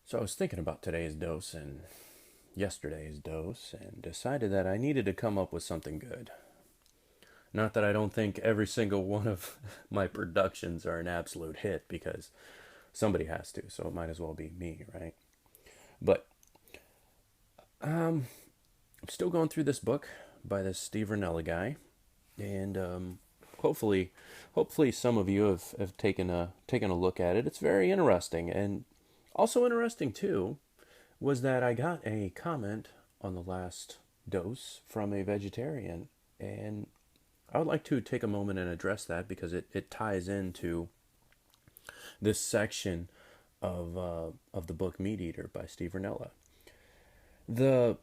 So I was thinking about today's dose and yesterday's dose and decided that I needed to come up with something good. Not that I don't think every single one of my productions are an absolute hit because somebody has to, so it might as well be me, right? But I'm still going through this book by this Steve Ranella guy, and hopefully, hopefully some of you have taken a look at it. It's very interesting, and also interesting too was that I got a comment on the last dose from a vegetarian, and I would like to take a moment and address that because it ties into this section of the book Meat Eater by Steve Ranella. The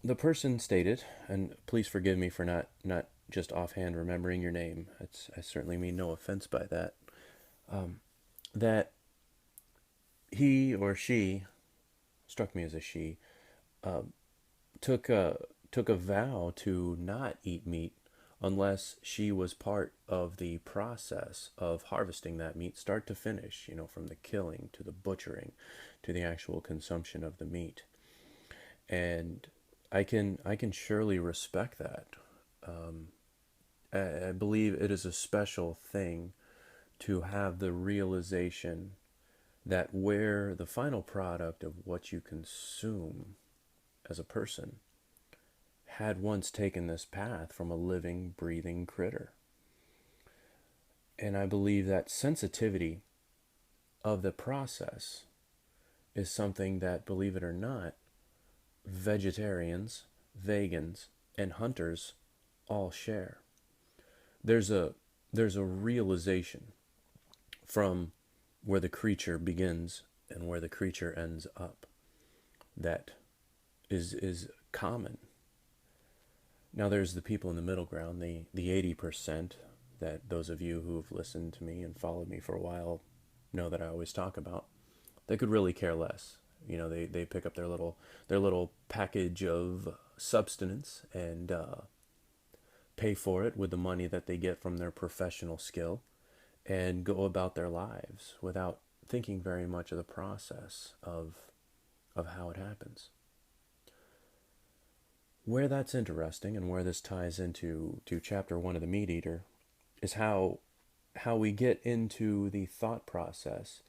the person stated, and please forgive me for not just offhand remembering your name. I certainly mean no offense by that. That he or she struck me as a she took a vow to not eat meat unless she was part of the process of harvesting that meat start to finish, from the killing to the butchering to the actual consumption of the meat. And I can surely respect that. I believe it is a special thing to have the realization that where the final product of what you consume as a person had once taken this path from a living, breathing critter. And I believe that sensitivity of the process is something that, believe it or not, vegetarians, vegans, and hunters all share. There's a there's a realization from where the creature begins and where the creature ends up that is common. Now there's the people in the middle ground, the 80% that those of you who have listened to me and followed me for a while know that I always talk about. They could really care less. They pick up their little package of substance and pay for it with the money that they get from their professional skill and go about their lives without thinking very much of the process of how it happens. Where that's interesting and where this ties into chapter 1 of the Meat Eater is how we get into the thought process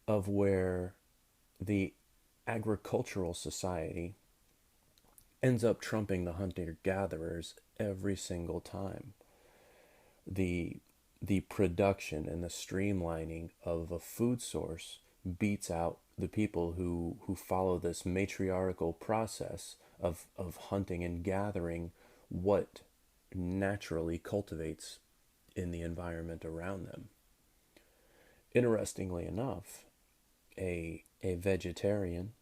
of where the agricultural society ends up trumping the hunter gatherers every single time. The production and the streamlining of a food source beats out the people who follow this matriarchal process of hunting and gathering what naturally cultivates in the environment around them. Interestingly enough, a vegetarian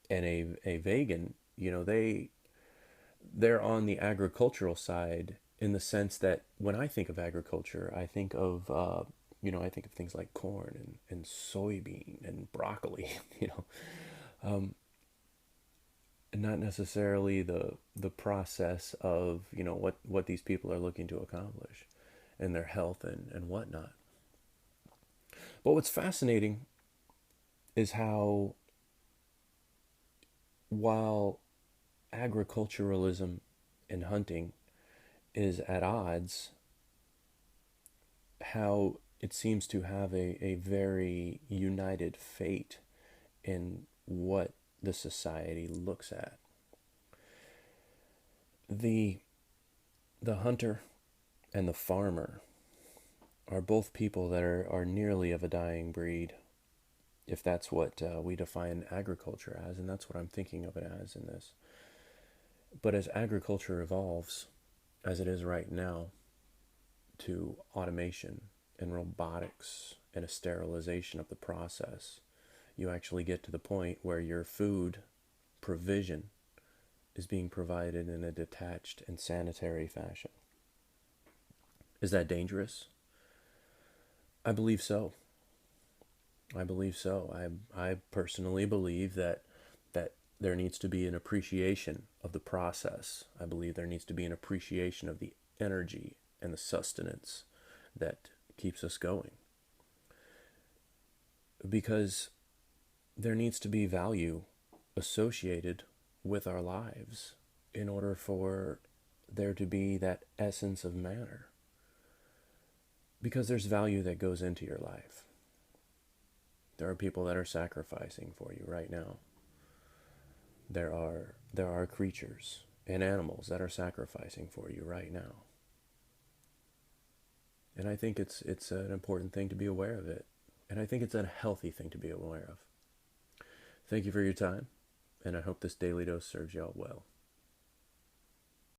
and a vegan, they're on the agricultural side in the sense that when I think of agriculture, I think of things like corn and soybean and broccoli, and not necessarily the process of what these people are looking to accomplish and their health and whatnot. But what's fascinating is how, while agriculturalism and hunting is at odds, how it seems to have a very united fate in what the society looks at. The the hunter and the farmer are both people that are nearly of a dying breed, if that's what we define agriculture as, and that's what I'm thinking of it as in this. But as agriculture evolves, as it is right now, to automation and robotics and a sterilization of the process, you actually get to the point where your food provision is being provided in a detached and sanitary fashion. Is that dangerous? I believe so. I believe so. I personally believe that there needs to be an appreciation of the process. I believe there needs to be an appreciation of the energy and the sustenance that keeps us going. Because there needs to be value associated with our lives in order for there to be that essence of matter. Because there's value that goes into your life. There are people that are sacrificing for you right now. There are creatures and animals that are sacrificing for you right now. And I think it's an important thing to be aware of it. And I think it's a healthy thing to be aware of. Thank you for your time, and I hope this daily dose serves y'all well.